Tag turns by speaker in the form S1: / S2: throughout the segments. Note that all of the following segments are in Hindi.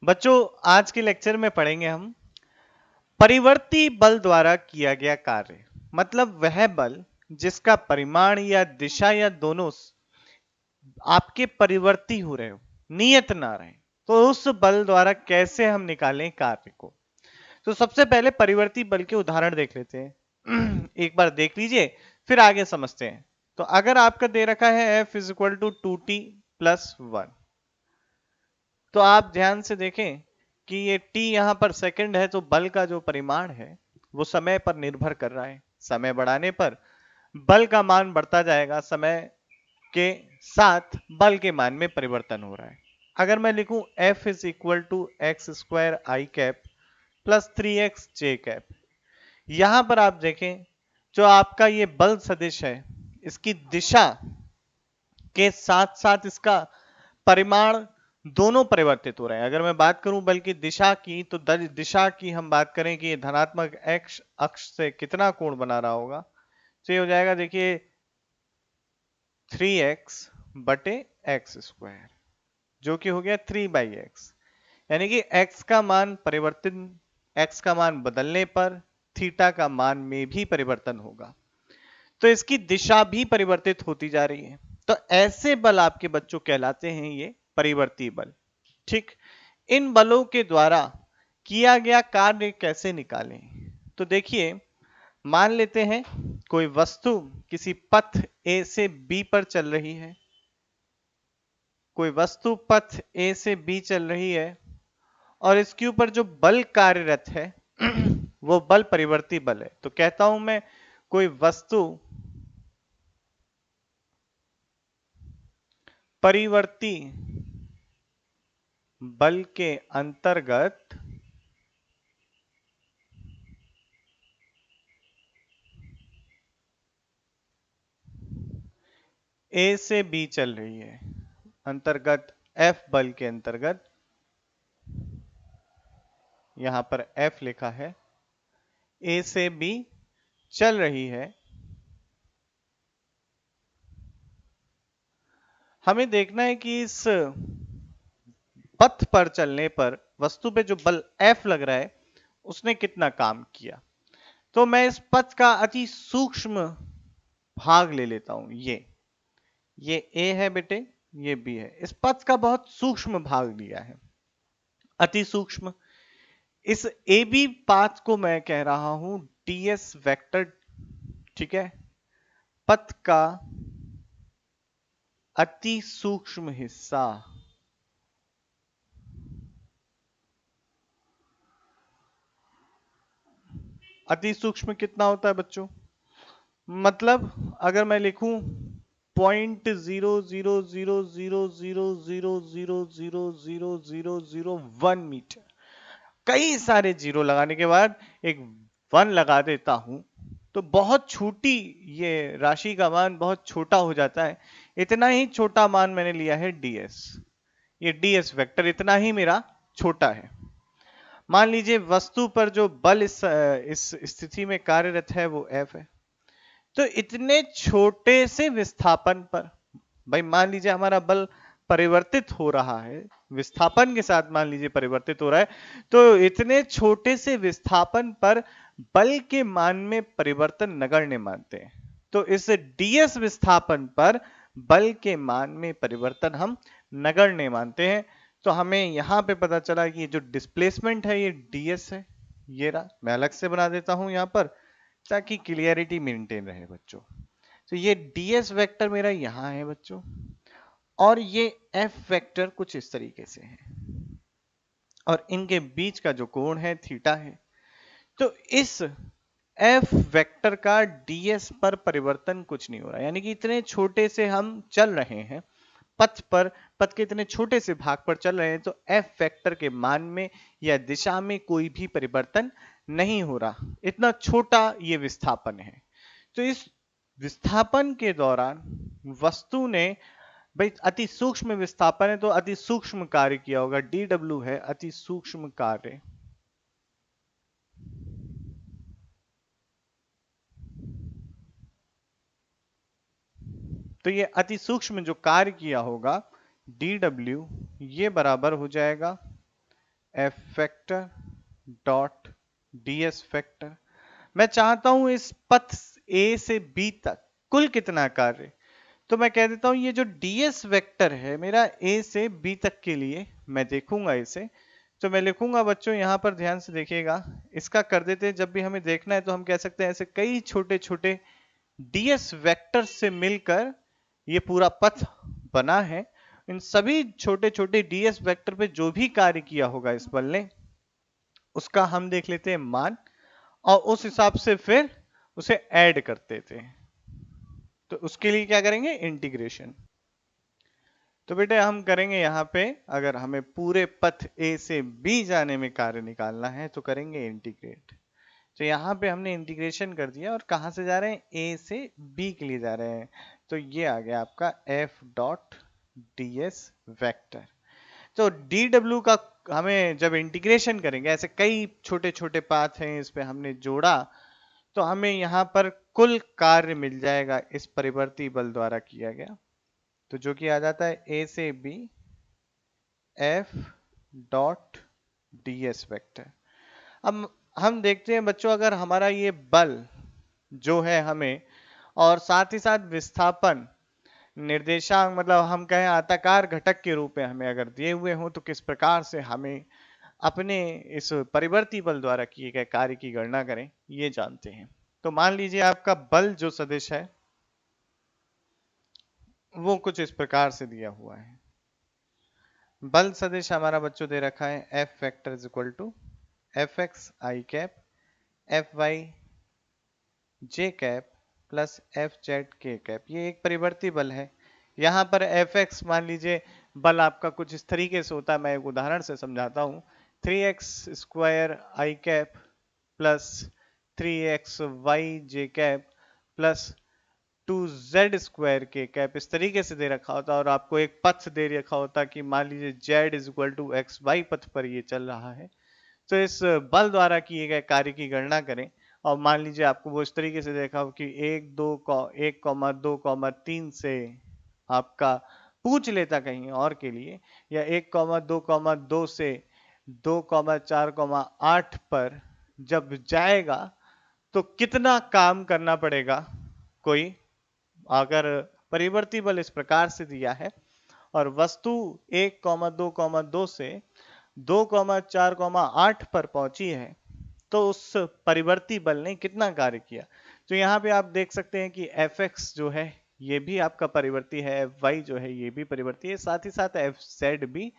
S1: बच्चों, आज के लेक्चर में पढ़ेंगे हम परिवर्ती बल द्वारा किया गया कार्य। मतलब वह बल जिसका परिमाण या दिशा या दोनों आपके परिवर्ती हो रहे हो, नियत ना रहे, तो उस बल द्वारा कैसे हम निकालें कार्य को। तो सबसे पहले परिवर्ती बल के उदाहरण देख लेते हैं। एक बार देख लीजिए, फिर आगे समझते हैं। तो अगर आपका दे रखा है F is equal to 2t plus 1, तो आप ध्यान से देखें कि ये t यहां पर सेकंड है, तो बल का जो परिमाण है वो समय पर निर्भर कर रहा है। समय बढ़ाने पर बल का मान बढ़ता जाएगा, समय के साथ बल के मान में परिवर्तन हो रहा है। अगर मैं लिखूं F is equal to x square i cap plus 3x j cap, यहां पर आप देखें जो आपका ये बल सदिश है, इसकी दिशा के साथ साथ इसका परिमाण दोनों परिवर्तित हो रहे हैं। अगर मैं बात करूं बल की दिशा की, तो दिशा की हम बात करें कि धनात्मक एक्स अक्ष से कितना कोण बना रहा होगा, तो ये हो जाएगा देखिए 3x बटे एक्स स्क्वायर, जो कि हो गया 3/x। यानी कि x का मान परिवर्तन, x का मान बदलने पर थीटा का मान में भी परिवर्तन होगा, तो इसकी दिशा भी परिवर्तित होती जा रही है। तो ऐसे बल आपके बच्चों कहलाते हैं ये परिवर्ती बल। ठीक, इन बलों के द्वारा किया गया कार्य कैसे निकालें। तो देखिए, मान लेते हैं कोई वस्तु किसी पथ ए से बी पर चल रही है। कोई वस्तु पथ ए से बी चल रही है और इसके ऊपर जो बल कार्यरत है वो बल परिवर्ती बल है। तो कहता हूं मैं कोई वस्तु परिवर्ती बल के अंतर्गत ए से बी चल रही है, अंतर्गत F बल के अंतर्गत, यहां पर F लिखा है, ए से बी चल रही है। हमें देखना है कि इस पथ पर चलने पर वस्तु पे जो बल F लग रहा है उसने कितना काम किया। तो मैं इस पथ का अति सूक्ष्म भाग ले लेता हूं। ये A है बेटे, ये B है। इस पथ का बहुत सूक्ष्म भाग लिया है, अति सूक्ष्म। इस ए बी पाथ को मैं कह रहा हूं ds वेक्टर। ठीक है, पथ का अति सूक्ष्म हिस्सा। अति सूक्ष्म कितना होता है बच्चों? मतलब अगर मैं लिखूं 0.000000000001 मीटर, कई सारे जीरो लगाने के बाद एक 1 लगा देता हूं, तो बहुत छोटी ये राशि का मान बहुत छोटा हो जाता है। इतना ही छोटा मान मैंने लिया है ds। ये ds वेक्टर इतना ही मेरा छोटा है। मान लीजिए वस्तु पर जो बल इस स्थिति में कार्यरत है वो F है। तो इतने छोटे से विस्थापन पर, भाई मान लीजिए हमारा बल परिवर्तित हो रहा है, विस्थापन के साथ मान लीजिए परिवर्तित हो रहा है, तो इतने छोटे से विस्थापन पर बल के मान में परिवर्तन नगण्य मानते हैं। तो इस ds विस्थापन पर बल के मान में परिवर्तन हम नगण्य मानते हैं। तो हमें यहां पे पता चला कि जो डिस्प्लेसमेंट है ये ds है। ये रहा, मैं अलग से बना देता हूं यहां पर ताकि क्लियरिटी मेंटेन रहे बच्चों। तो ये ds वेक्टर मेरा यहां है बच्चों, और ये f वेक्टर कुछ इस तरीके से है, और इनके बीच का जो कोण है थीटा है। तो इस f वेक्टर का ds पर परिवर्तन कुछ नहीं हो रहा, यानी कि इतने छोटे से हम चल रहे हैं पथ पर, पथ के इतने छोटे से भाग पर चल रहे हैं, तो f वेक्टर के मान में या दिशा में कोई भी परिवर्तन नहीं हो रहा, इतना छोटा ये विस्थापन है। तो इस विस्थापन के दौरान वस्तु ने, भाई अति सूक्ष्म विस्थापन है तो अति सूक्ष्म कार्य किया होगा, dw है अति सूक्ष्म कार्य। तो ये अति सूक्ष्म जो कार्य किया होगा dw, ये बराबर हो जाएगा F vector dot ds vector. मैं चाहता हूं इस पथ a से b तक कुल कितना कार्य, तो मैं कह देता हूं ये जो ds वेक्टर है मेरा a से b तक के लिए मैं देखूंगा इसे, तो मैं लिखूंगा बच्चों यहां पर ध्यान से देखिएगा, इसका कर देते हैं। जब भी हमें देखना है तो हम कह सकते हैं ऐसे कई छोटे छोटे ds वेक्टर से मिलकर ये पूरा पथ बना है। इन सभी छोटे छोटे ds वेक्टर पे जो भी कार्य किया होगा इस बल ने उसका हम देख लेते हैं मान, और उस हिसाब से फिर उसे ऐड करते थे। तो उसके लिए क्या करेंगे, इंटीग्रेशन। तो बेटे हम करेंगे यहाँ पे, अगर हमें पूरे पथ ए से बी जाने में कार्य निकालना है तो करेंगे इंटीग्रेट। तो यहाँ पे हमने इंटीग्रेशन कर दिया और कहाँ से जा रहे हैं, ए से बी के लिए जा रहे हैं। तो ये आ गया आपका F dot d s vector. तो डी डब्ल्यू का हमें जब इंटीग्रेशन करेंगे, ऐसे कई छोटे छोटे पाथ हैं इस पे हमने जोड़ा, तो हमें यहाँ पर कुल कार्य मिल जाएगा इस परिवर्ती बल द्वारा किया गया। तो जो कि आ जाता है ए से B F dot d s vector. अब हम देखते हैं बच्चों, अगर हमारा ये बल जो है हमें, और साथ ही साथ विस्थापन निर्देशांक, मतलब हम कहें आयताकार घटक के रूप में हमें अगर दिए हुए हों, तो किस प्रकार से हमें अपने इस परिवर्ती बल द्वारा किए गए कार्य की गणना करें ये जानते हैं। तो मान लीजिए आपका बल जो सदिश है वो कुछ इस प्रकार से दिया हुआ है। बल सदिश हमारा बच्चों दे रखा है F vector is equal to F x i cap F y j cap plus F z k cap. ये एक परिवर्ती बल है। यहाँ पर एफ एक्स मान लीजिए बल आपका कुछ इस तरीके से होता है, मैं एक उदाहरण से समझाता हूँ। 3x square i cap plus 3x Y j cap plus 2z square के कैप, इस तरीके से दे रखा होता, और आपको एक पथ दे रखा होता कि मान लीजिए z is equal to x y पथ पर ये चल रहा है। तो इस बल द्वारा किए गए कार्य की गणना करें, और मान लीजिए आपको वो इस तरीके से देखा हो कि 1,2,3 से आपका पूछ लेता कहीं और के लिए, या 1,2,2 से 2,4,8 पर जब जाएगा तो कितना काम करना पड़ेगा। कोई अगर परिवर्ती बल इस प्रकार से दिया है और वस्तु 1,2,2 से 2,4,8 पर पहुंची है, तो उस परिवर्ती बल ने कितना कार्य किया। तो यहाँ पे आप देख सकते हैं कि एफ एक्स जो है ये भी आपका परिवर्ती है, एफ वाई जो है ये भी परिवर्ती है, साथ ही साथ एफ जेड भी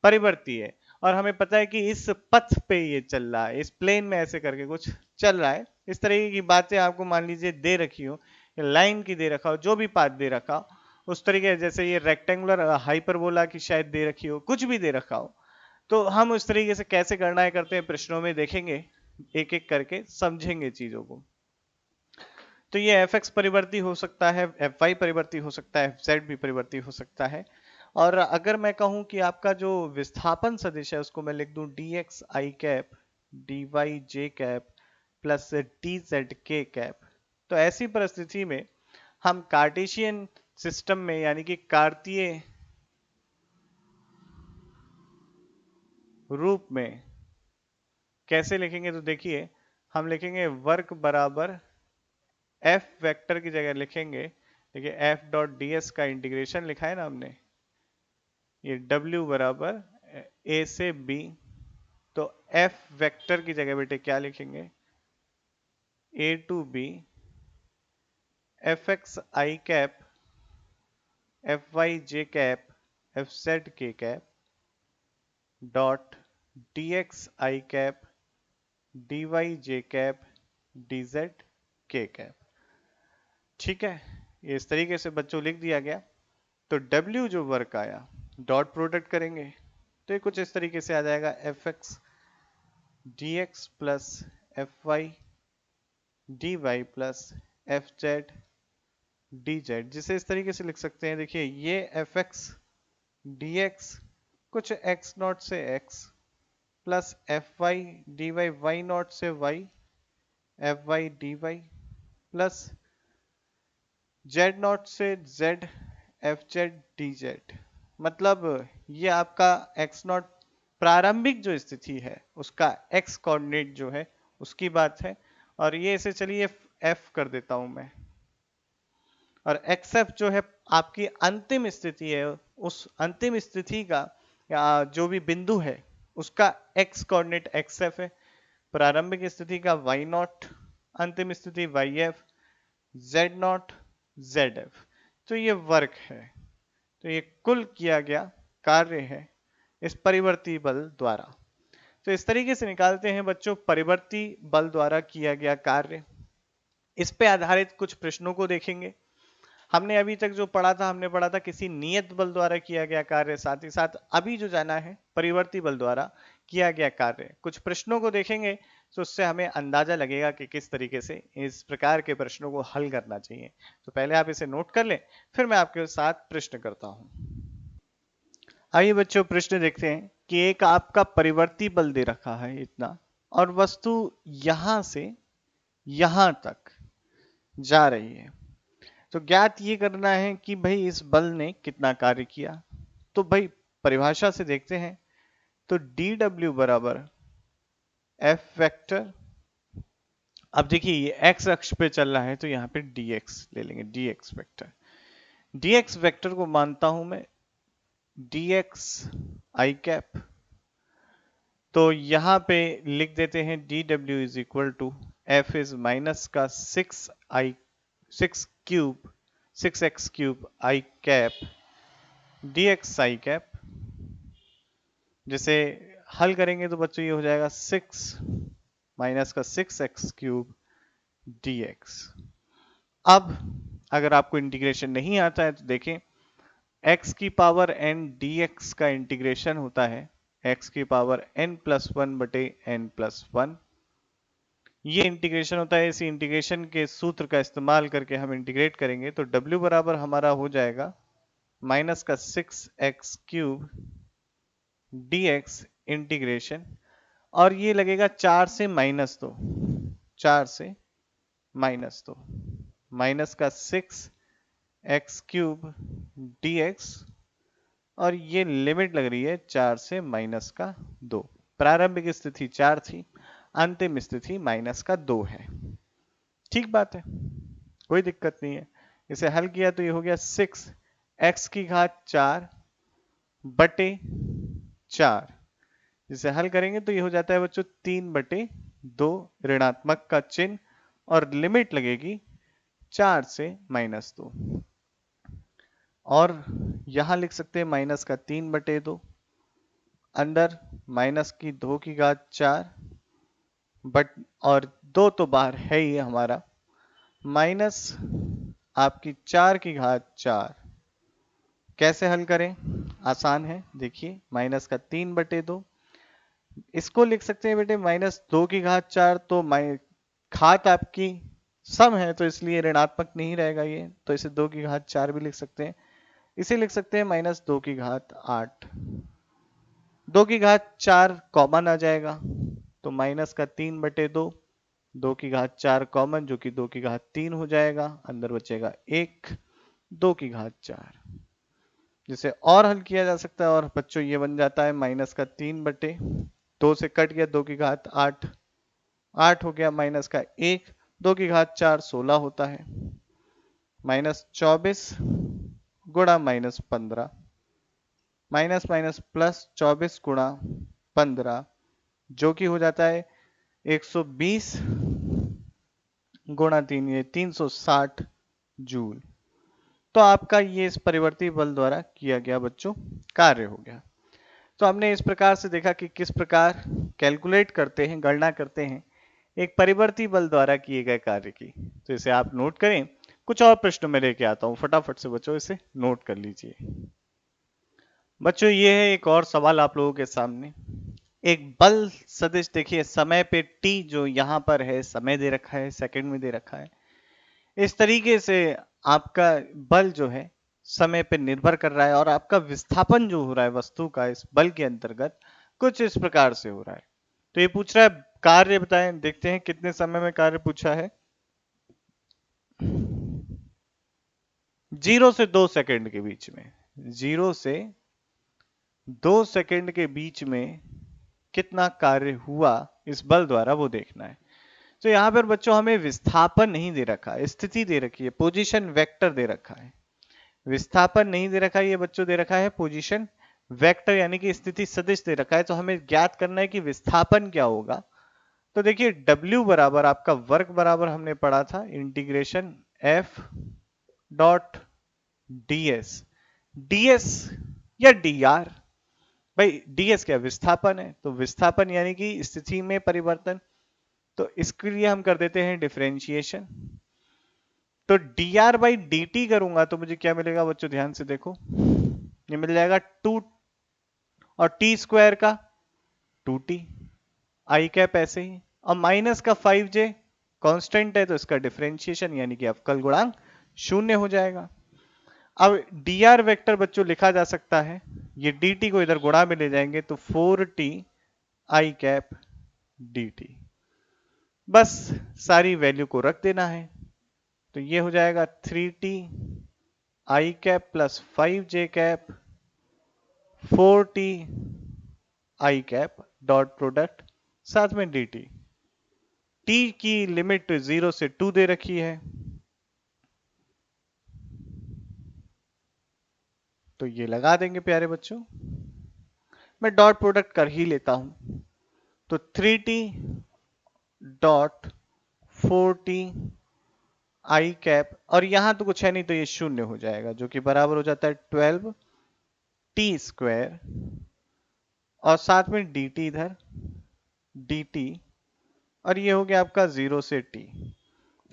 S1: परिवर्ती है। और हमें पता है कि इस पथ पे ये चल रहा है, इस प्लेन में ऐसे करके कुछ चल रहा है। इस तरीके की बातें आपको मान लीजिए दे रखी हो, लाइन की दे रखा हो, जो भी पाथ दे रखा हो उस तरीके, जैसे ये रेक्टेंगुलर हाइपरबोला की शायद दे रखी हो, कुछ भी दे रखा हो, तो हम उस तरीके से कैसे गणनाएं करते हैं प्रश्नों में देखेंगे, एक एक करके समझेंगे चीजों को। तो ये एफ एक्स परिवर्ती हो सकता है, एफ वाई परिवर्ती हो सकता है, एफ जेड भी परिवर्ती हो सकता है। और अगर मैं कहूं कि आपका जो विस्थापन सदिश है उसको मैं लिख दूं D x i cap d y j cap plus D z k cap, तो ऐसी परिस्थिति में हम कार्टेशियन सिस्टम में यानी कि कार्तीय रूप में कैसे लिखेंगे, तो देखिए हम लिखेंगे वर्क बराबर एफ वेक्टर की जगह लिखेंगे, देखिए एफ डॉट डी एस का इंटीग्रेशन लिखा है ना हमने, ये W बराबर ए से B, तो F वेक्टर की जगह बेटे क्या लिखेंगे, A to B F x i cap F y j cap F z k cap dot d x i cap d y j cap d z k cap. ठीक है, ये इस तरीके से बच्चों लिख दिया गया। तो W जो वर्क आया, डॉट प्रोडक्ट करेंगे तो ये कुछ इस तरीके से आ जाएगा F X D X plus F Y D Y plus F Z D Z, जिसे इस तरीके से लिख सकते हैं, देखिए ये एफ एक्स डी एक्स कुछ एक्स नॉट से X plus F Y D Y Y naught से Y F Y D Y plus Z naught से Z F Z D Z. मतलब ये आपका एक्स नॉट प्रारंभिक जो स्थिति है उसका x कोऑर्डिनेट जो है उसकी बात है। और ये इसे चलिए f कर देता हूं मैं, और xf जो है आपकी अंतिम स्थिति है, उस अंतिम स्थिति का या जो भी बिंदु है उसका x कोऑर्डिनेट xf है, प्रारंभिक स्थिति का y नॉट, अंतिम स्थिति yf, z नॉट zf। तो ये वर्क है, तो ये कुल किया गया कार्य है इस परिवर्ती बल द्वारा। तो इस तरीके से निकालते हैं बच्चों परिवर्ती बल द्वारा किया गया कार्य। इस पे आधारित कुछ प्रश्नों को देखेंगे। हमने अभी तक जो पढ़ा था, हमने पढ़ा था किसी नियत बल द्वारा किया गया कार्य, साथ ही साथ अभी जो जाना है परिवर्ती बल द्वारा किया गया कार्य। कुछ प्रश्नों को देखेंगे तो उससे हमें अंदाजा लगेगा कि किस तरीके से इस प्रकार के प्रश्नों को हल करना चाहिए। तो पहले आप इसे नोट कर लें, फिर मैं आपके साथ प्रश्न करता हूं। आइए बच्चों प्रश्न देखते हैं कि एक आपका परिवर्ती बल दे रखा है इतना, और वस्तु यहां से यहां तक जा रही है। तो ज्ञात ये करना है कि भाई इस बल ने कितना कार्य किया। तो भाई परिभाषा से देखते हैं, तो dw बराबर f वेक्टर। अब देखिए ये x अक्ष पे चल रहा है तो यहाँ पे dx ले लेंगे, dx वेक्टर। dx वेक्टर को मानता हूं मैं dx i कैप। तो यहाँ पे लिख देते हैं dw is equal to f is minus का 6 cube 6x cube i cap dx i cap. जिसे हल करेंगे तो बच्चों ये हो जाएगा 6 माइनस का 6x क्यूब dx। अब अगर आपको इंटीग्रेशन नहीं आता है तो देखें, x की पावर n dx का इंटीग्रेशन होता है x की पावर n+1 बटे n+1। ये इंटीग्रेशन होता है। इस इंटीग्रेशन के सूत्र का इस्तेमाल करके हम इंटीग्रेट करेंगे तो w बराबर हमारा हो जाएगा माइनस का 6x क्यूब dx इंटीग्रेशन, और ये लगेगा 4 से -2, 4 से -2, माइनस का 6x क्यूब dx, और ये लिमिट लग रही है 4 से -2। प्रारंभिक स्थिति 4 थी, अंतिम स्थिति -2 है। ठीक बात है, कोई दिक्कत नहीं है। इसे हल किया तो ये हो गया 6x की घात 4 बटे 4। जिसे हल करेंगे तो ये हो जाता है बच्चों 3/2, ऋणात्मक का चिन्ह, और लिमिट लगेगी 4 से -2। और यहां लिख सकते हैं माइनस का 3/2, अंदर माइनस की 2 की घात 4 बट, और 2 तो बाहर है ही हमारा, माइनस आपकी 4 की घात 4। कैसे हल करें? आसान है, देखिए माइनस का 3/2, इसको लिख सकते हैं बेटे -2 की घात 4। तो घात आपकी सम है तो इसलिए ऋणात्मक नहीं रहेगा ये, तो इसे 2 की घात 4 भी लिख सकते हैं। इसे लिख सकते हैं -2 की घात 8। 2 की घात 4 कॉमन आ जाएगा तो माइनस का 3/2, 2 की घात 4 कॉमन जो कि 2 की घात 3 हो जाएगा, अंदर बचेगा 1, 2 की घात 4। जिसे और हल किया जा सकता है, और बच्चों ये बन जाता है माइनस का 3/2 से कट गया 2 की घात 8, 8 हो गया माइनस का 1, 2 की घात 4 16 होता है, -24 गुणा -15, माइनस माइनस प्लस 24 गुणा 15, जो कि हो जाता है 120 गुणा 3, ये 360 जूल। तो आपका ये इस परिवर्ती बल द्वारा किया गया बच्चों कार्य हो गया। तो हमने इस प्रकार से देखा कि किस प्रकार कैलकुलेट करते हैं, गणना करते हैं एक परिवर्ती बल द्वारा किए गए कार्य की। तो इसे आप नोट करें। कुछ और प्रश्न में लेके आता हूं, फटाफट से बच्चों इसे नोट कर लीजिए। बच्चों ये है एक और सवाल आप लोगों के सामने। एक बल सदिश देखिए, समय पे t जो यहाँ पर है समय दे रखा है, सेकंड में दे रखा है। इस तरीके से आपका बल जो है समय पे निर्भर कर रहा है, और आपका विस्थापन जो हो रहा है वस्तु का इस बल के अंतर्गत कुछ इस प्रकार से हो रहा है। तो ये पूछ रहा है कार्य बताएं, देखते हैं कितने समय में कार्य पूछा है। 0 से 2 सेकंड के बीच में, 0 से 2 सेकंड के बीच में कितना कार्य हुआ इस बल द्वारा वो देखना है। तो यहाँ पर बच्चों हमें विस्थापन नहीं दे रखा, स्थिति दे रखी है, पोजीशन वेक्टर दे रखा है। विस्थापन नहीं दे रखा है ये बच्चों, दे रखा है पोजीशन वेक्टर यानी कि स्थिति सदिश दे रखा है। तो हमें ज्ञात करना है कि विस्थापन क्या होगा। तो देखिए W बराबर आपका वर्क बराबर हमने पढ़ा था integration F dot ds, ds या dr। भाई ds क्या विस्थापन है, तो विस्थापन यानी कि स्थिति में परिवर्तन। तो इसके लिए हम कर देते हैं डिफरेंशिएशन। तो dr बाई dt करूंगा तो मुझे क्या मिलेगा बच्चों, ध्यान से देखो, ये मिल जाएगा 2 और t स्क्वायर का 2t, आई कैप ऐसे ही, और माइनस का 5j कांस्टेंट है तो इसका डिफरेंशिएशन यानी कि अवकल गुणांक 0 हो जाएगा। अब dr वेक्टर बच्चों लिखा जा सकता है, ये dt को इधर गुणा में ले जाएंगे तो 4t आई कैप dt, बस सारी वैल्यू को रख देना है। तो ये हो जाएगा 3t I cap plus 5j cap 4t I cap dot product साथ में dt। t की लिमिट 0 से 2 दे रखी है, तो ये लगा देंगे प्यारे बच्चों। मैं डॉट प्रोडक्ट कर ही लेता हूं, तो 3t dot 4t I cap, और यहां तो कुछ है नहीं तो ये 0 हो जाएगा, जो कि बराबर हो जाता है 12t स्क्वायर और साथ में dt इधर dt, और ये हो गया आपका 0 से t।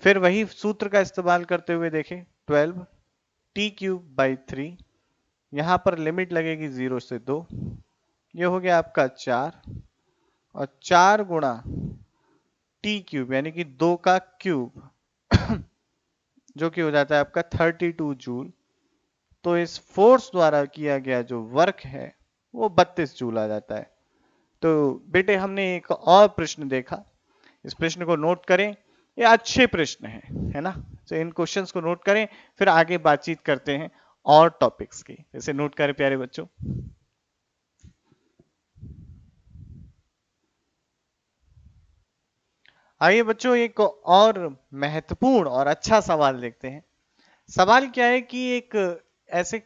S1: फिर वही सूत्र का इस्तेमाल करते हुए देखें 12t क्यूब बाई 3, यहां पर लिमिट लगेगी 0 से 2, ये हो गया आपका 4 और 4 गुणा टी क्यूब यानी कि 2 का क्यूब जो कि हो जाता है आपका 32 जूल। तो इस फोर्स द्वारा किया गया जो वर्क है वो 32 जूल आ जाता है। तो बेटे हमने एक और प्रश्न देखा, इस प्रश्न को नोट करें, ये अच्छे प्रश्न है ना। तो इन क्वेश्चंस को नोट करें, फिर आगे बातचीत करते हैं और टॉपिक्स की। इसे नोट करें प्यारे बच्चों। आइए बच्चों एक और महत्वपूर्ण और अच्छा सवाल देखते हैं। सवाल क्या है कि एक ऐसे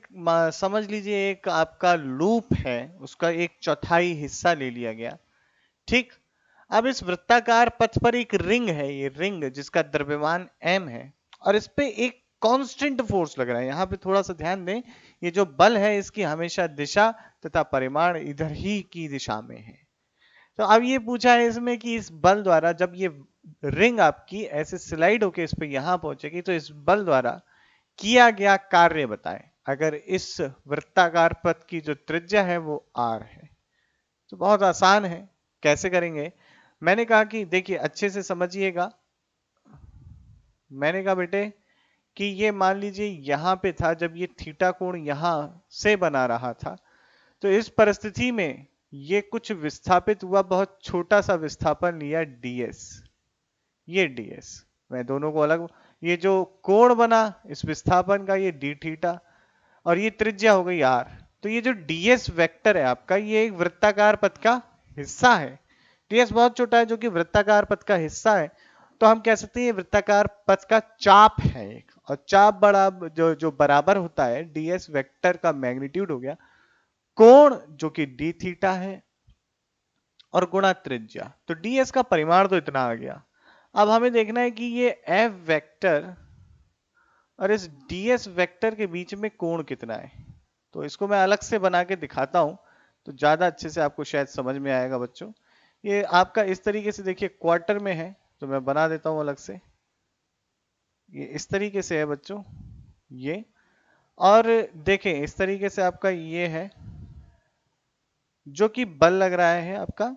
S1: समझ लीजिए एक आपका लूप है, उसका एक चौथाई हिस्सा ले लिया गया, ठीक। अब इस वृत्ताकार पथ पर एक रिंग है, ये रिंग जिसका द्रव्यमान m है और इस पे एक कांस्टेंट फोर्स लग रहा है। यहाँ पे थोड़ा सा ध्यान दें, ये जो बल है इसकी हमेशा दिशा तथा परिमाण इधर ही की दिशा में है। तो अब ये पूछा है इसमें कि इस बल द्वारा जब ये रिंग आपकी ऐसे स्लाइड होके इस पे यहां पहुंचेगी तो इस बल द्वारा किया गया कार्य बताएं अगर इस वृत्ताकार पथ की जो त्रिज्या है वो r है। तो बहुत आसान है, कैसे करेंगे। मैंने कहा कि देखिए अच्छे से समझिएगा, मैंने कहा बेटे कि ये मान लीजिए यहां पे था, जब ये थीटा कोण यहां से बना रहा था तो इस परिस्थिति में ये कुछ विस्थापित हुआ, बहुत छोटा सा विस्थापन लिया ds, ये ds, मैं दोनों को अलग, ये जो कोण बना इस विस्थापन का ये d थीटा और ये त्रिज्या हो गई r। तो ये जो ds वेक्टर है आपका ये एक वृत्ताकार पथ का हिस्सा है। ds बहुत छोटा है जो कि वृत्ताकार पथ का हिस्सा है, तो हम कह सकते हैं ये वृत्ताकार पथ का चाप है एक, और चाप बड़ा जो बराबर होता है ds वेक्टर का मैग्नीट्यूड हो गया कोण जो कि d थीटा है और गुणा त्रिज्या। तो ds का परिमाण तो इतना आ गया। अब हमें देखना है कि ये f वेक्टर और इस ds वेक्टर के बीच में कोण कितना है। तो इसको मैं अलग से बना के दिखाता हूं तो ज्यादा अच्छे से आपको शायद समझ में आएगा बच्चों। ये आपका इस तरीके से देखिए क्वार्टर में है, तो मैं बना देता हूं अलग से। ये इस तरीके से है बच्चों ये, और देखें इस तरीके से आपका ये है जो कि बल लग रहा है आपका।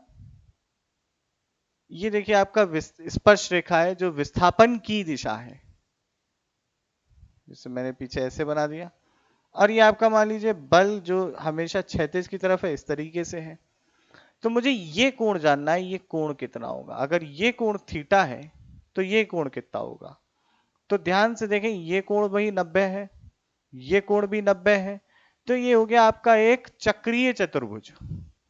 S1: ये देखिए आपका स्पर्श रेखा है जो विस्थापन की दिशा है, जिसे मैंने पीछे ऐसे बना दिया। और ये आपका मान लीजिए बल जो हमेशा क्षैतिज की तरफ है इस तरीके से है। तो मुझे ये कोण जानना है, ये कोण कितना होगा। अगर ये कोण थीटा है तो ये कोण कितना होगा। तो ध्यान से देखें ये कोण वही 90 है, ये कोण भी 90 है, तो ये हो गया आपका एक चक्रीय चतुर्भुज।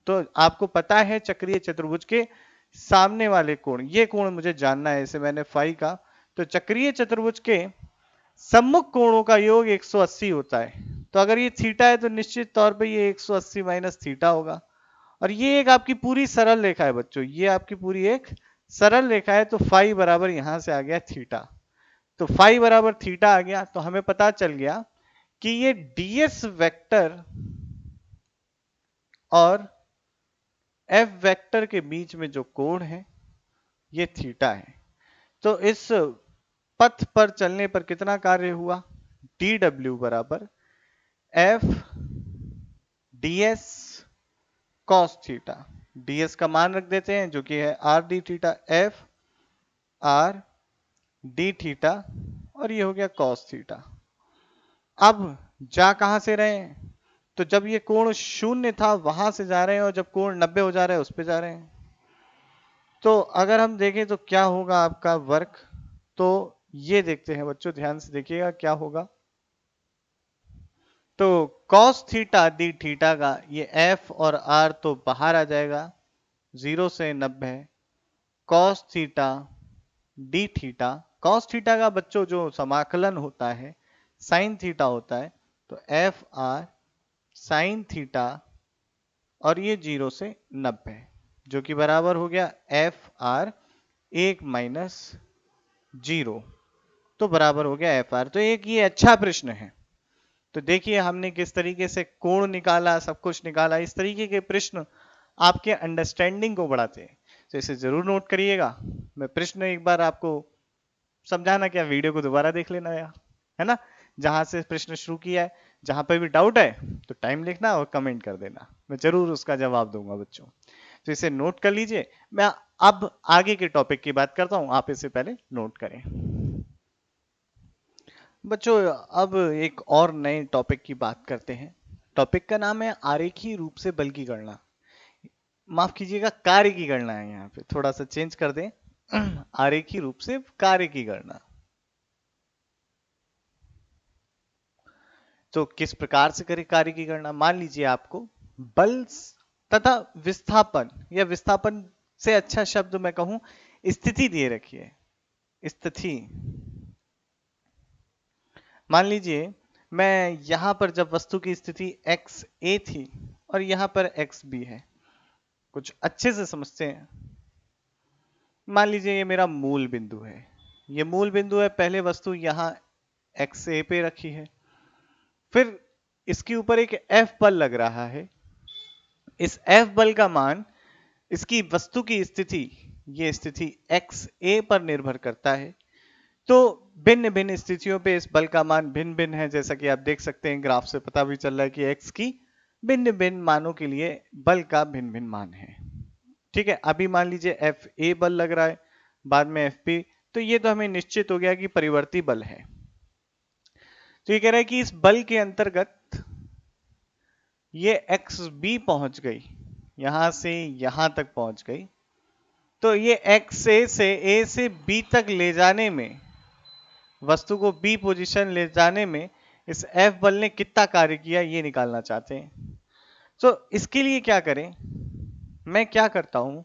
S1: तो आपको पता है चक्रीय चतुर्भुज के सामने वाले कोण, ये कोण मुझे जानना है, इसे मैंने फाई का। तो चक्रीय चतुर्भुज के सम्मुख कोणों का योग 180 होता है। तो अगर ये थीटा है तो निश्चित तौर पे ये 180 माइनस थीटा होगा। और ये एक आपकी पूरी सरल रेखा है बच्चों, ये आपकी पूरी एक सरल रेखा है। तो फाई बराबर यहां से आ गया थीटा। तो फाई बराबर थीटा आ गया, तो हमें पता चल गया कि ये ds वेक्टर और f वेक्टर के बीच में जो कोण है ये थीटा है। तो इस पथ पर चलने पर कितना कार्य हुआ, dw बराबर f ds cos theta. ds का मान रख देते हैं जो कि है r d theta, f r d theta, और ये हो गया cos थीटा। अब जा कहां से रहे हैं, तो जब ये कोण शून्य था वहां से जा रहे हैं, और जब कोण 90 हो जा रहा है उस पे जा रहे हैं। तो अगर हम देखें तो क्या होगा आपका वर्क, तो ये देखते हैं बच्चों, ध्यान से देखिएगा क्या होगा। तो cos थीटा दी थीटा का ये f और r तो बाहर आ जाएगा, 0 से 90, cos theta D theta. cos theta का बच्चों जो समाकलन होता है sin थीटा होता है, तो एफ आर साइन थीटा, और ये 0 से 90, जो कि बराबर हो गया एफ आर 1 माइनस 0, तो बराबर हो गया एफ आर। तो एक ये अच्छा प्रश्न है। तो देखिए हमने किस तरीके से कोण निकाला, सब कुछ निकाला। इस तरीके के प्रश्न आपके अंडरस्टैंडिंग को बढ़ाते हैं, तो इसे जरूर नोट करिएगा। मैं प्रश्न एक बार आपको समझाना, क्या वीडियो को दोबारा देख लेना यार, है ना। जहां से प्रश्न शुरू किया है, जहां पे भी डाउट है तो टाइम लिखना और कमेंट कर देना, मैं जरूर उसका जवाब दूंगा बच्चों। तो इसे नोट कर लीजिए। मैं अब आगे के टॉपिक की बात करता हूं, आप इसे पहले नोट करें बच्चों। अब एक और नए टॉपिक की बात करते हैं। टॉपिक का नाम है आरेखीय रूप से बल की गणना, माफ कीजिएगा कार्य की गणना है, यहाँ पे थोड़ा सा चेंज कर दें। आरेखीय रूप से कार्य की गणना। तो किस प्रकार से करें कार्य की गणना, मान लीजिए आपको बल तथा विस्थापन, या विस्थापन से अच्छा शब्द मैं कहूं स्थिति दे रखी है, स्थिति। मान लीजिए मैं यहां पर जब वस्तु की स्थिति एक्स ए थी और यहां पर एक्स बी है, कुछ अच्छे से समझते हैं। मान लीजिए ये मेरा मूल बिंदु है, ये मूल बिंदु है, पहले वस्तु यहां एक्स ए पे रखी है, फिर इसके ऊपर एक एफ बल लग रहा है। इस एफ बल का मान इसकी वस्तु की स्थिति, ये स्थिति एक्स ए पर निर्भर करता है। तो भिन्न भिन्न स्थितियों पे इस बल का मान भिन्न भिन्न है, जैसा कि आप देख सकते हैं ग्राफ से पता भी चल रहा है कि एक्स की भिन्न भिन्न मानों के लिए बल का भिन्न भिन्न मान है। ठीक है, अभी मान लीजिए एफ ए बल लग रहा है, बाद में एफ बी, तो ये तो हमें निश्चित हो गया कि परिवर्ती बल है। तो ये कह रहा है कि इस बल के अंतर्गत ये एक्स बी पहुंच गई, यहां से यहां तक पहुंच गई। तो ये एक्स ए से बी तक ले जाने में, वस्तु को बी पोजीशन ले जाने में इस एफ बल ने कितना कार्य किया, ये निकालना चाहते हैं। तो इसके लिए क्या करें, मैं क्या करता हूं,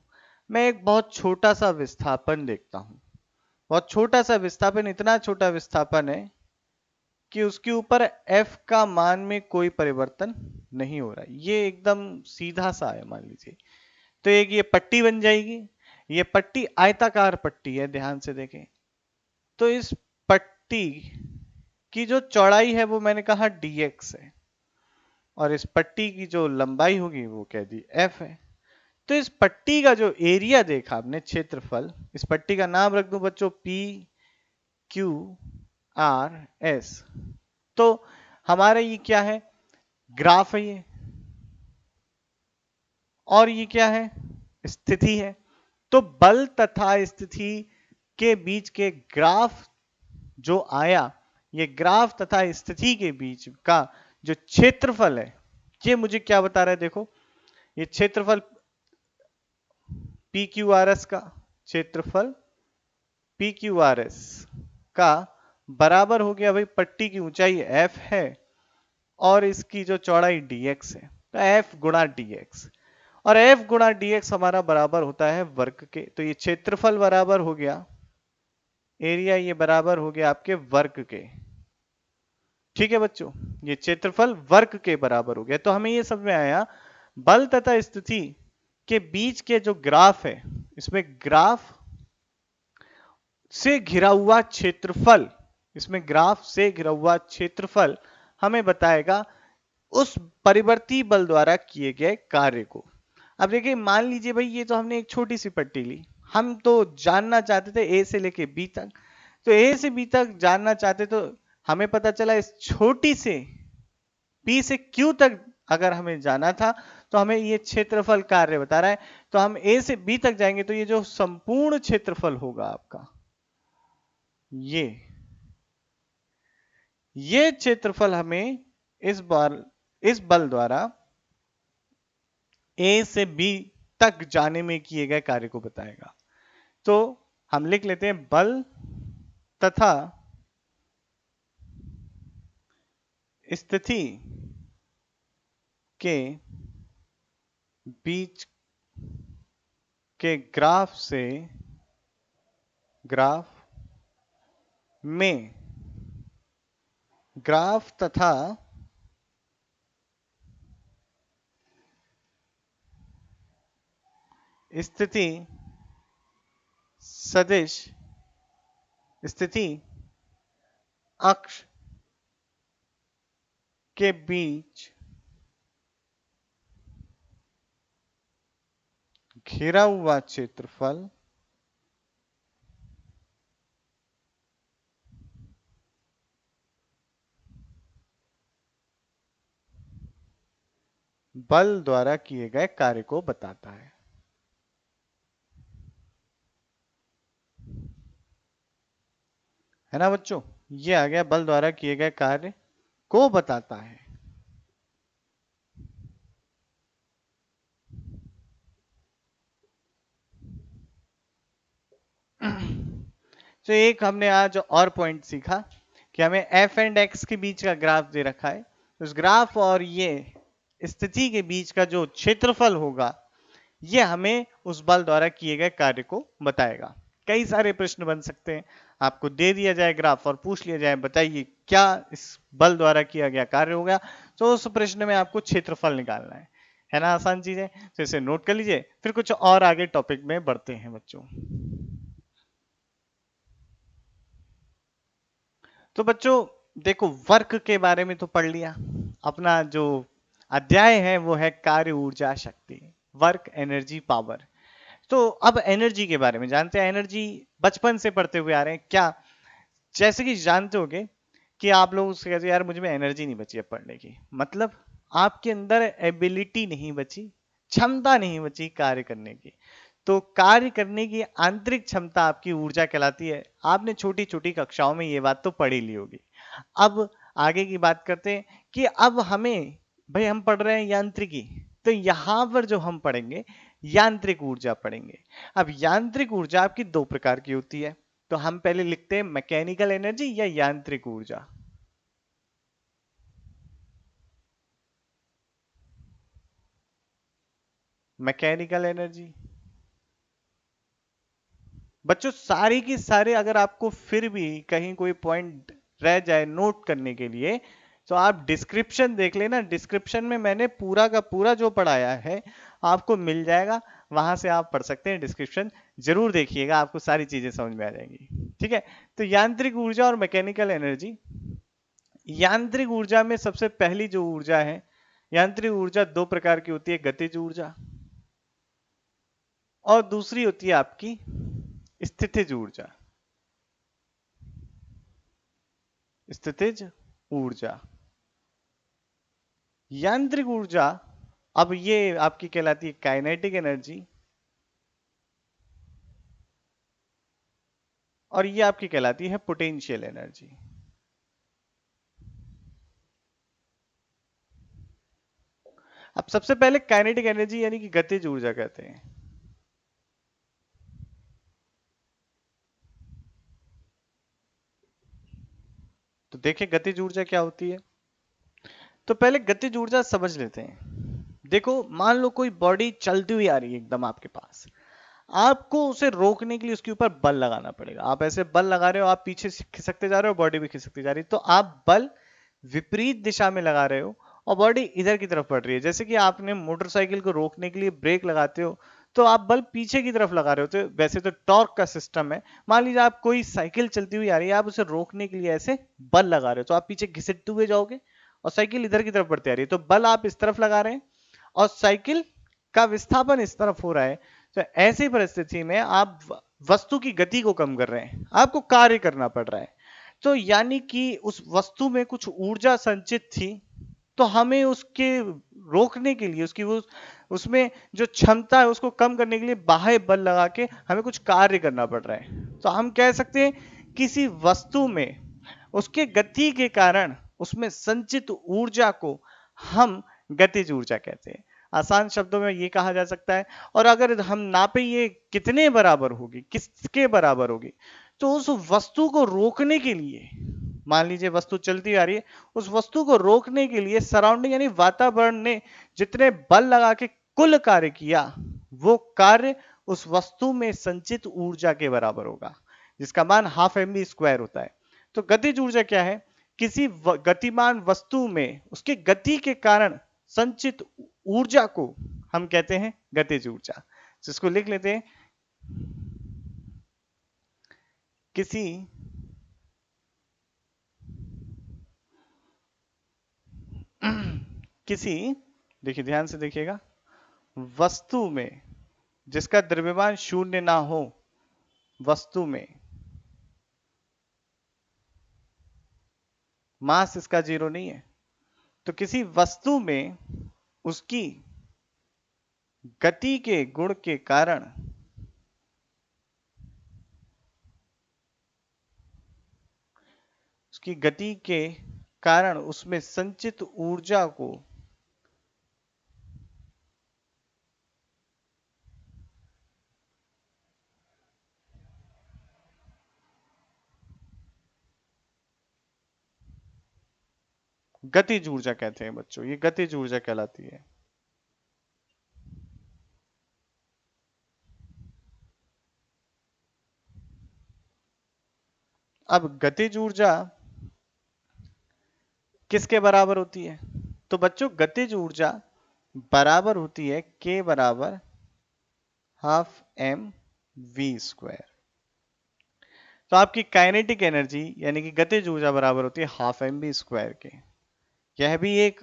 S1: मैं एक बहुत छोटा सा विस्थापन देखता हूं। बहुत छोटा सा विस्थापन, इतना छोटा विस्थापन है कि उसके ऊपर f का मान में कोई परिवर्तन नहीं हो रहा है, ये एकदम सीधा सा है मान लीजिए। तो एक ये पट्टी बन जाएगी, ये पट्टी आयताकार पट्टी है, ध्यान से देखें। तो इस पट्टी की जो चौड़ाई है वो मैंने कहा dx है, और इस पट्टी की जो लंबाई होगी वो कह दी f है। तो इस पट्टी का जो एरिया देखा आपने, क्षेत्रफल, इस पट्टी का नाम रख दूं बच्चों P Q R S। तो हमारा ये क्या है, ग्राफ है ये, और ये क्या है, स्थिति है। तो बल तथा स्थिति के बीच के ग्राफ जो आया, ये ग्राफ तथा स्थिति के बीच का जो क्षेत्रफल है, ये मुझे क्या बता रहा है, देखो ये क्षेत्रफल पी क्यू आर एस का, क्षेत्रफल पी क्यू आर एस का बराबर हो गया भाई, पट्टी की ऊंचाई एफ है और इसकी जो चौड़ाई dx है, तो f गुणा dx। और F गुणा dx हमारा बराबर होता है वर्ग के। तो ये क्षेत्रफल बराबर हो गया एरिया, ये बराबर हो गया आपके वर्ग के। ठीक है बच्चों, ये क्षेत्रफल वर्ग के बराबर हो गया। तो हमें ये समझ में आया बल तथा स्थिति के बीच के जो ग्राफ है, इसमें ग्राफ से घिरा हुआ क्षेत्रफल, इसमें ग्राफ से घिरा हुआ क्षेत्रफल हमें बताएगा उस परिवर्ती बल द्वारा किए गए कार्य को। अब देखिए, मान लीजिए भाई ये तो हमने एक छोटी सी पट्टी ली, हम तो जानना चाहते थे ए से लेके बी तक। तो ए से बी तक जानना चाहते, तो हमें पता चला इस छोटी से पी से क्यू तक अगर हमें जाना था, तो हमें ये क्षेत्रफल कार्य बता रहा है। तो हम ए से बी तक जाएंगे, तो ये जो संपूर्ण क्षेत्रफल होगा आपका, ये क्षेत्रफल हमें इस बल द्वारा ए से बी तक जाने में किए गए कार्य को बताएगा। तो हम लिख लेते हैं बल तथा स्थिति के बीच के ग्राफ में ग्राफ तथा स्थिति सदिश स्थिति अक्ष के बीच घिरा हुआ क्षेत्रफल बल द्वारा किए गए कार्य को बताता है। है ना बच्चों, ये आ गया बल द्वारा किए गए कार्य को बताता है। तो एक हमने आज और पॉइंट सीखा कि हमें एफ एंड एक्स के बीच का ग्राफ दे रखा है। उस ग्राफ और ये स्थिति के बीच का जो क्षेत्रफल होगा, ये हमें उस बल द्वारा किए गए कार्य को बताएगा। कई सारे प्रश्न बन सकते हैं, आपको दे दिया जाए ग्राफ और पूछ लिया जाए बताइए क्या इस बल द्वारा किया गया कार्य होगा, तो उस प्रश्न में आपको क्षेत्रफल निकालना है ना। आसान चीज है, तो इसे नोट कर लीजिए, फिर कुछ और आगे टॉपिक में बढ़ते हैं बच्चों। तो बच्चों देखो, वर्क के बारे में तो पढ़ लिया। अपना जो अध्याय है वो है कार्य ऊर्जा शक्ति, वर्क एनर्जी पावर। तो अब एनर्जी के बारे में जानते हैं। एनर्जी बचपन से पढ़ते हुए आ रहे हैं क्या, जैसे कि जानते होगे कि आप लोग उससे कहते यार मुझ में एनर्जी नहीं बची है पढ़ने की, मतलब आपके अंदर एबिलिटी नहीं बची, क्षमता नहीं बची कार्य करने की। तो कार्य करने की आंतरिक क्षमता आपकी ऊर्जा कहलाती है। आपने छोटी छोटी कक्षाओं में ये बात तो पढ़ी ली होगी। अब आगे की बात करते हैं कि अब हमें, भाई हम पढ़ रहे हैं यांत्रिकी, तो यहां पर जो हम पढ़ेंगे यांत्रिक ऊर्जा पढ़ेंगे। अब यांत्रिक ऊर्जा आपकी दो प्रकार की होती है। तो हम पहले लिखते हैं मैकेनिकल एनर्जी या यांत्रिक ऊर्जा। मैकेनिकल एनर्जी बच्चों सारी की सारे, अगर आपको फिर भी कहीं कोई पॉइंट रह जाए नोट करने के लिए, तो आप डिस्क्रिप्शन देख लेना। डिस्क्रिप्शन में मैंने पूरा का पूरा जो पढ़ाया है आपको मिल जाएगा, वहां से आप पढ़ सकते हैं। डिस्क्रिप्शन जरूर देखिएगा, आपको सारी चीजें समझ में आ जाएंगी। ठीक है, तो यांत्रिक ऊर्जा और मैकेनिकल एनर्जी। यांत्रिक ऊर्जा में सबसे पहली जो ऊर्जा है, यांत्रिक ऊर्जा दो प्रकार की होती है, गतिज ऊर्जा और दूसरी होती है आपकी स्थितिज ऊर्जा। स्थितिज ऊर्जा, यांत्रिक ऊर्जा, अब ये आपकी कहलाती है काइनेटिक एनर्जी और ये आपकी कहलाती है पोटेंशियल एनर्जी। अब सबसे पहले काइनेटिक एनर्जी यानी कि गतिज ऊर्जा कहते हैं। तो देखिए गतिज ऊर्जा क्या होती है। तो पहले गतिज ऊर्जा समझ लेते हैं। देखो मान लो कोई बॉडी चलती हुई आ रही है एकदम आपके पास, आपको उसे रोकने के लिए उसके ऊपर बल लगाना पड़ेगा। आप ऐसे बल लगा रहे हो, आप पीछे खिसकते जा रहे हो, बॉडी भी खिसकती जा रही है, तो आप बल विपरीत दिशा में लगा रहे हो और बॉडी इधर की तरफ बढ़ रही है। जैसे कि आपने मोटरसाइकिल को रोकने के लिए ब्रेक लगाते हो तो आप बल पीछे की तरफ लगा रहे हो, तो वैसे तो टॉर्क का सिस्टम है। मान लीजिए आप कोई साइकिल चलती हुई आ रही है, आप उसे रोकने के लिए ऐसे बल लगा रहे हो, तो आप पीछे घिसटते हुए जाओगे और साइकिल इधर की तरफ बढ़ती आ रही है, तो बल आप इस तरफ लगा रहे हैं और साइकिल का विस्थापन इस तरफ हो रहा है। तो ऐसी परिस्थिति में आप वस्तु की गति को कम कर रहे हैं, आपको कार्य करना पड़ रहा है। तो यानी कि उस वस्तु में कुछ ऊर्जा संचित थी, तो हमें उसके रोकने के लिए उसकी वो उसमें जो क्षमता है उसको कम करने के लिए बाह्य बल लगा के हमें कुछ कार्य करना पड़ रहा है। तो हम कह सकते हैं किसी वस्तु में उसके गति के कारण उसमें संचित ऊर्जा को हम गतिज ऊर्जा कहते हैं। आसान शब्दों में ये कहा जा सकता है। और अगर हम नापे ये कितने बराबर होगी, किसके बराबर होगी, तो उस वस्तु को रोकने के लिए, मान लीजिए वस्तु चलती आ रही है, उस वस्तु को रोकने के लिए सराउंडिंग यानी वातावरण ने जितने बल लगा के कुल कार्य किया, वो कार्य उस वस्तु में संचित ऊर्जा के बराबर होगा, जिसका मान हाफ mv² होता है। तो गतिज ऊर्जा क्या है? किसी गतिमान वस्तु में उसके गति के कारण संचित ऊर्जा को हम कहते हैं गतिज ऊर्जा। जिसको लिख लेते हैं, किसी किसी देखिए ध्यान से देखिएगा, वस्तु में जिसका द्रव्यमान शून्य ना हो, वस्तु में मास इसका 0 नहीं है, तो किसी वस्तु में उसकी गति के गुण के कारण उसकी गति के कारण उसमें संचित ऊर्जा को गतिज ऊर्जा कहते हैं बच्चों। ये गतिज ऊर्जा कहलाती है। अब गतिज ऊर्जा किसके बराबर होती है? तो बच्चों गतिज ऊर्जा बराबर होती है k बराबर हाफ mv²। तो आपकी काइनेटिक एनर्जी यानी कि गतिज ऊर्जा बराबर होती है हाफ mv² के। यह भी एक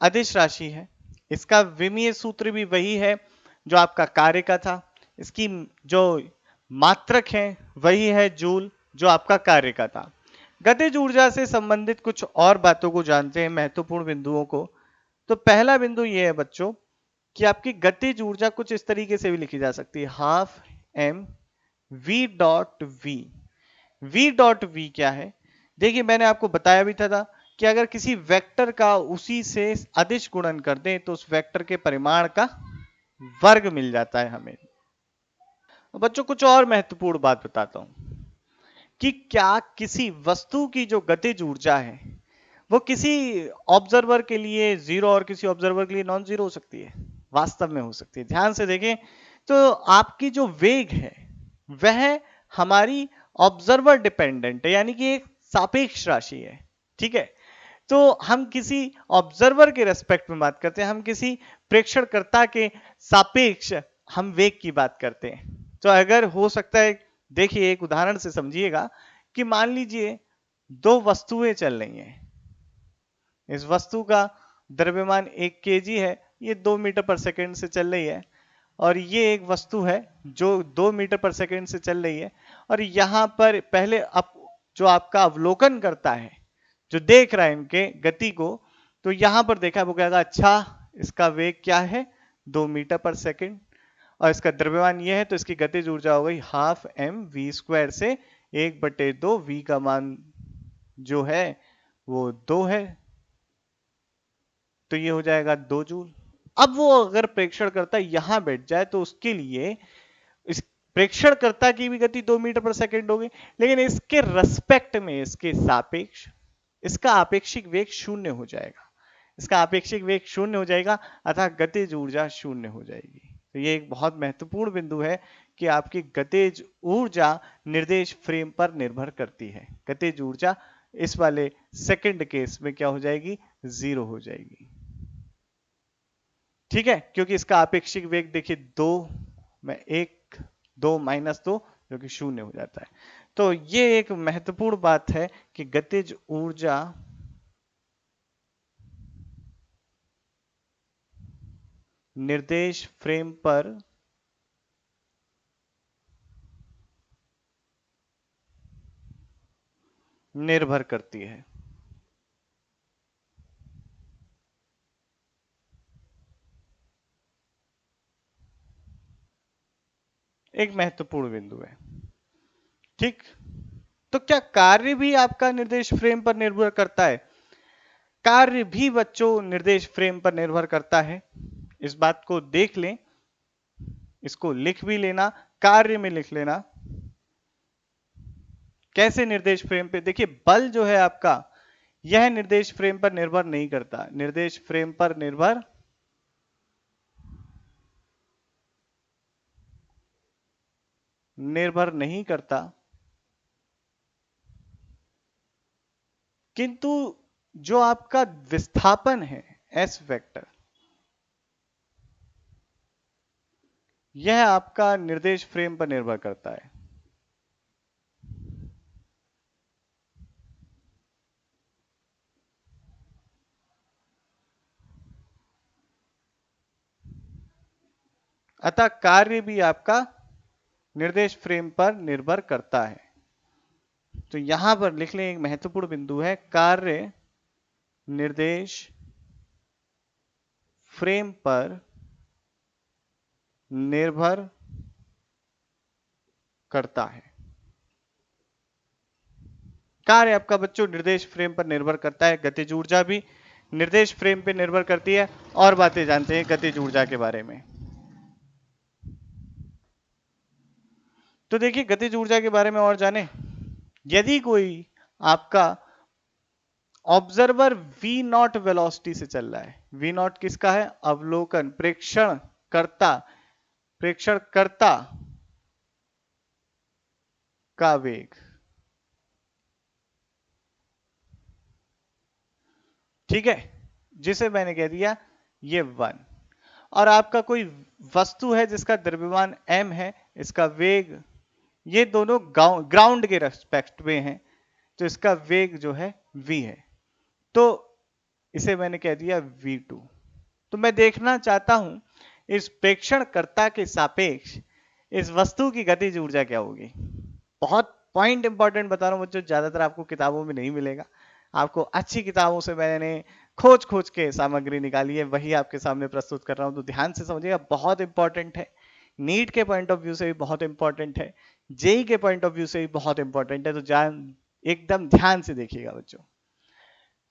S1: अदिश राशि है, इसका विमीय सूत्र भी वही है जो आपका कार्य का था, इसकी जो मात्रक है वही है जूल जो आपका कार्य का था। गतिज ऊर्जा से संबंधित कुछ और बातों को जानते हैं, महत्वपूर्ण बिंदुओं को। तो पहला बिंदु ये है बच्चों कि आपकी गतिज ऊर्जा कुछ इस तरीके से भी लिखी जा सकती है, हाफ m v.v। v.v क्या है? देखिए मैंने आपको बताया भी था कि अगर किसी वेक्टर का उसी से अदिश गुणन कर दें तो उस वेक्टर के परिमाण का वर्ग मिल जाता है हमें। बच्चों कुछ और महत्वपूर्ण बात बताता हूं कि क्या किसी वस्तु की जो गतिज ऊर्जा है वो किसी ऑब्जर्वर के लिए 0 और किसी ऑब्जर्वर के लिए नॉन 0 हो सकती है? वास्तव में हो सकती है। ध्यान से देखें तो आपकी जो वेग है वह हमारी ऑब्जर्वर डिपेंडेंट है, यानी कि एक सापेक्ष राशि है। ठीक है, तो हम किसी ऑब्जर्वर के रेस्पेक्ट में बात करते हैं, हम किसी प्रेक्षणकर्ता के सापेक्ष हम वेग की बात करते हैं। तो अगर हो सकता है, देखिए एक उदाहरण से समझिएगा कि मान लीजिए दो वस्तुएं चल रही हैं, इस वस्तु का द्रव्यमान 1 kg है, ये 2 मीटर पर सेकंड से चल रही है, और ये एक वस्तु है जो 2 मीटर पर सेकंड से चल रही है। और यहां पर पहले जो आपका अवलोकन करता है, जो देख रहा है इनके गति को, तो यहां पर देखा वो कहेगा अच्छा इसका वेग क्या है 2 मीटर पर सेकंड और इसका द्रव्यमान ये है, तो इसकी गतिज ऊर्जा हो गई हाफ mv² से 1/2 v का मान जो है वो 2 है, तो ये हो जाएगा 2 जूल। अब वो अगर प्रेक्षण करता यहां बैठ जाए तो उसके लिए इस प्रेक्षण करता की भी गति 2 मीटर पर सेकंड होगी, लेकिन इसके रेस्पेक्ट में, इसके सापेक्ष इसका आपेक्षिक वेग 0 हो जाएगा। इसका आपेक्षिक वेग शून्य हो जाएगा, अतः गतिज ऊर्जा शून्य हो जाएगी। तो ये एक बहुत महत्वपूर्ण बिंदु है कि आपकी गतिज ऊर्जा निर्देश फ्रेम पर निर्भर करती है। गतिज ऊर्जा इस वाले सेकंड केस में क्या हो जाएगी, 0 हो जाएगी। ठीक है, क्योंकि इसका आपेक्षिक वेग देखिए 2 में 1, 2 माइनस 2 जो कि शून्य हो जाता है। तो ये एक महत्वपूर्ण बात है कि गतिज ऊर्जा निर्देश फ्रेम पर निर्भर करती है। एक महत्वपूर्ण बिंदु है। ठीक, तो क्या कार्य भी आपका निर्देश फ्रेम पर निर्भर करता है? कार्य भी बच्चों निर्देश फ्रेम पर निर्भर करता है। इस बात को देख लें, इसको लिख भी लेना, कार्य में लिख लेना। कैसे निर्देश फ्रेम पे? देखिए बल जो है आपका, यह निर्देश फ्रेम पर निर्भर नहीं करता। निर्देश फ्रेम पर निर्भर नहीं करता, किंतु जो आपका विस्थापन है एस वेक्टर, यह आपका निर्देश फ्रेम पर निर्भर करता है। अतः कार्य भी आपका निर्देश फ्रेम पर निर्भर करता है। तो यहां पर लिख लें, एक महत्वपूर्ण बिंदु है, कार्य निर्देश फ्रेम पर निर्भर करता है। कार्य आपका बच्चों निर्देश फ्रेम पर निर्भर करता है, गतिज ऊर्जा भी निर्देश फ्रेम पर निर्भर करती है। और बातें जानते हैं गतिज ऊर्जा के बारे में। तो देखिए गतिज ऊर्जा के बारे में और जाने, यदि कोई आपका ऑब्जर्वर v नॉट वेलोसिटी से चल रहा है, v नॉट किसका है, अवलोकन प्रेक्षण करता का वेग, ठीक है, जिसे मैंने कह दिया ये 1, और आपका कोई वस्तु है जिसका द्रव्यमान m है, इसका वेग, ये दोनों ग्राउंड के रेस्पेक्ट में है, तो इसका वेग जो है v है, तो इसे मैंने कह दिया v2। तो मैं देखना चाहता हूं इस प्रेक्षणकर्ता के सापेक्ष इस वस्तु की गतिज ऊर्जा क्या होगी। बहुत पॉइंट इंपॉर्टेंट बता रहा हूं बच्चों, ज्यादातर आपको किताबों में नहीं मिलेगा। आपको अच्छी किताबों से मैंने खोज खोज के सामग्री निकाली है, वही आपके सामने प्रस्तुत कर रहा हूं, तो ध्यान से समझिएगा, बहुत इंपॉर्टेंट है। नीट के पॉइंट ऑफ व्यू से भी बहुत इंपॉर्टेंट है, जेई के पॉइंट ऑफ व्यू से भी बहुत इंपॉर्टेंट है, तो जान एकदम ध्यान से देखिएगा बच्चों।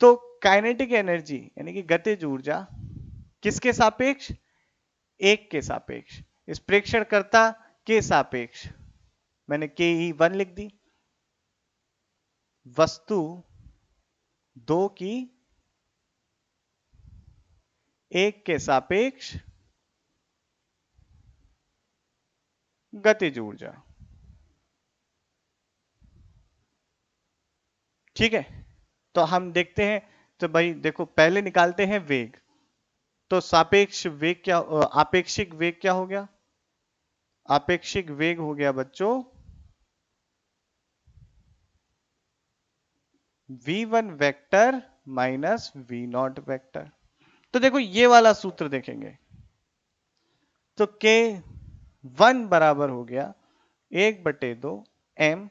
S1: तो काइनेटिक एनर्जी यानी कि गतिज ऊर्जा किसके सापेक्ष, एक के सापेक्ष, इस प्रेक्षणकर्ता के सापेक्ष, मैंने ke1 लिख दी, वस्तु 2 की 1 के सापेक्ष गतिज ऊर्जा। ठीक है, तो हम देखते हैं, तो भाई देखो पहले निकालते हैं वेग, तो सापेक्ष वेग क्या, आपेक्षिक वेग क्या हो गया, आपेक्षिक वेग हो गया बच्चों v1 vector minus v0 vector. तो देखो ये वाला सूत्र देखेंगे, तो k1 बराबर हो गया 1/2 m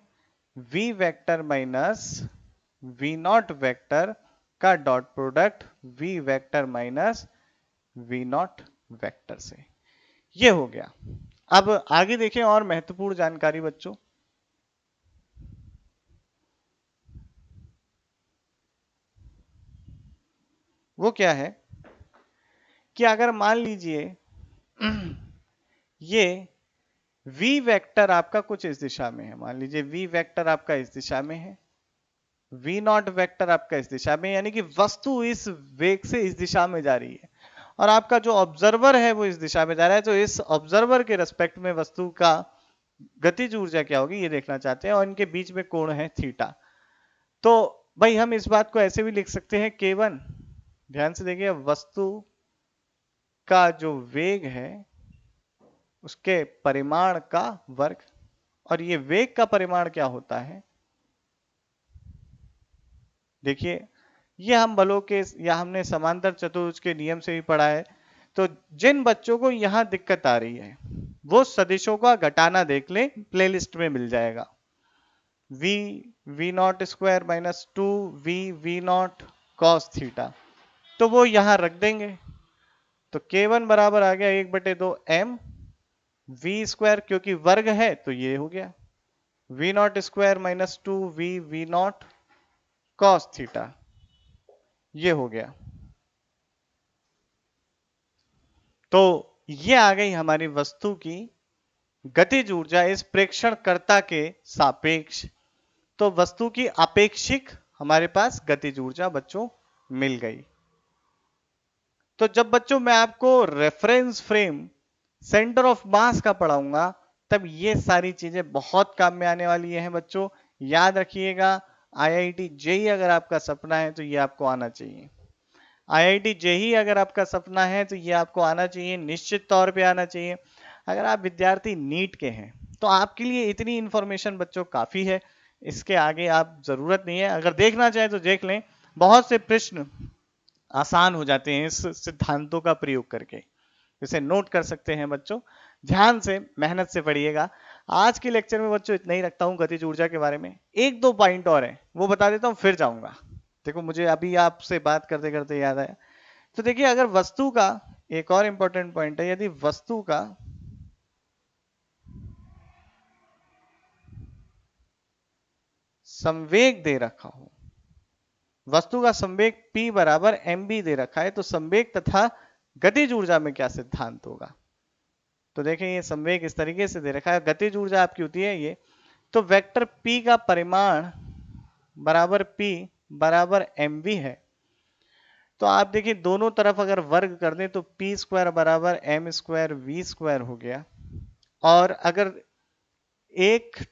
S1: v vector minus v0 vector का dot product v vector minus v0 vector से, ये हो गया। अब आगे देखें और महत्वपूर्ण जानकारी बच्चों, वो क्या है कि अगर मान लीजिए ये v वेक्टर आपका कुछ इस दिशा में है, मान लीजिए v वेक्टर आपका इस दिशा में है, वी नॉट वेक्टर आपका इस दिशा में, यानी कि वस्तु इस वेग से इस दिशा में जा रही है और आपका जो ऑब्जर्वर है वो इस दिशा में जा रहा है, तो इस ऑब्जर्वर के रेस्पेक्ट में वस्तु का गतिज ऊर्जा क्या होगी ये देखना चाहते हैं, और इनके बीच में कोण है थीटा। तो भाई हम इस बात को ऐसे भी लिख सकते हैं K1, ध्यान से देखिए, वस्तु का जो वेग है उसके परिमाण का वर्ग, और ये वेग का परिमाण क्या होता है, देखिए ये हम बलों के या हमने समांतर चतुर्भुज के नियम से भी पढ़ा है। तो जिन बच्चों को यहां दिक्कत आ रही है वो सदिशों का घटाना देख ले, प्लेलिस्ट में मिल जाएगा। V naught square minus 2 v naught cos theta, तो वो यहां रख देंगे। तो K1 बराबर आ गया 1/2 m वी स्क्वायर, क्योंकि वर्ग है तो ये हो गया v naught square minus 2 v naught cos theta, ये हो गया। तो ये आ गई हमारी वस्तु की गतिज ऊर्जा इस प्रेक्षणकर्ता के सापेक्ष। तो वस्तु की आपेक्षिक हमारे पास गतिज ऊर्जा बच्चों मिल गई। तो जब बच्चों मैं आपको reference frame, centre of mass का पढ़ाऊंगा तब ये सारी चीजें बहुत काम में आने वाली हैं बच्चों, याद रखिएगा। आईआईटी जेईई अगर आपका सपना है तो ये आपको आना चाहिए। आईआईटी जेईई अगर आपका सपना है तो ये आपको आना चाहिए, निश्चित तौर पे आना चाहिए। अगर आप विद्यार्थी नीट के हैं तो आपके लिए इतनी इंफॉर्मेशन बच्चों काफी है, इसके आगे आप जरूरत नहीं है। अगर देखना चाहे तो देख लें, बहुत से प्रश्न आसान हो जाते हैं इस सिद्धांतों का प्रयोग करके, इसे नोट कर सकते हैं बच्चों। ध्यान से मेहनत से पढ़िएगा। आज के लेक्चर में बच्चों इतना ही रखता हूं गतिज ऊर्जा के बारे में। एक दो पॉइंट और है वो बता देता हूं फिर जाऊंगा। देखो मुझे अभी आपसे बात करते करते याद आया। तो देखिए अगर वस्तु का एक और इंपॉर्टेंट पॉइंट है, यदि वस्तु का संवेग दे रखा हो, वस्तु का संवेग P बराबर mb दे रखा है, तो संवेग तथा गतिज ऊर्जा में क्या सिद्धांत होगा। तो देखें ये संवेग इस तरीके से दे रखा है, गतिज ऊर्जा आपकी होती है ये, तो वेक्टर P का परिमाण बराबर P बराबर mv है। तो आप देखिए दोनों तरफ अगर वर्ग कर दें तो P स्क्वायर बराबर m स्क्वायर v स्क्वायर हो गया, और अगर एक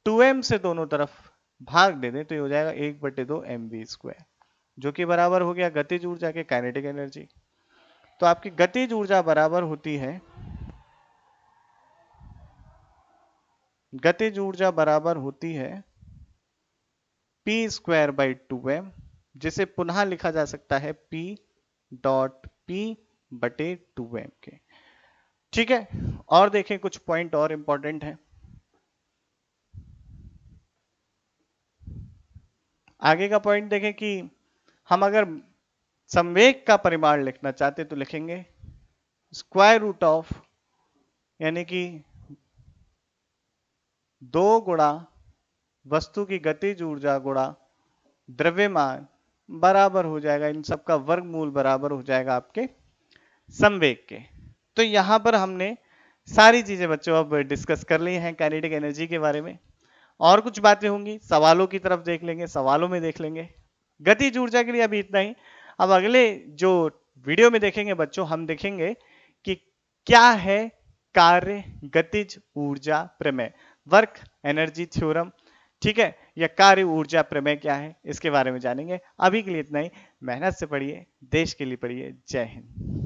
S1: 2m से दोनों तरफ भाग दे दें तो ये हो जाएगा 1/2 mv स्क्वायर, जो कि बराबर हो गया गतिज ऊर्जा के काइनेटिक एनर्जी। तो आपकी गतिज ऊर्जा बराबर होती है, गतिज ऊर्जा बराबर होती है P स्क्वायर बाई 2m, जिसे पुनः लिखा जा सकता है P डॉट P बटे 2m के। ठीक है, और देखें कुछ पॉइंट और इंपॉर्टेंट है। आगे का पॉइंट देखें कि हम अगर संवेग का परिमाण लिखना चाहते तो लिखेंगे स्क्वायर रूट ऑफ, यानी कि 2 गुणा वस्तु की गतिज ऊर्जा गुणा द्रव्यमान बराबर हो जाएगा, इन सब का वर्गमूल बराबर हो जाएगा आपके संवेग के। तो यहां पर हमने सारी चीजें बच्चों अब डिस्कस कर ली हैं काइनेटिक एनर्जी के बारे में। और कुछ बातें होंगी सवालों की तरफ देख लेंगे, सवालों में देख लेंगे। गतिज ऊर्जा के लिए अभी इतना ही। अब अगले जो वीडियो में देखेंगे बच्चों, हम देखेंगे कि क्या है कार्य गतिज ऊर्जा प्रमेय, वर्क एनर्जी थ्योरम, ठीक है, या कार्य ऊर्जा प्रमेय क्या है इसके बारे में जानेंगे। अभी के लिए इतना ही। मेहनत से पढ़िए, देश के लिए पढ़िए। जय हिंद।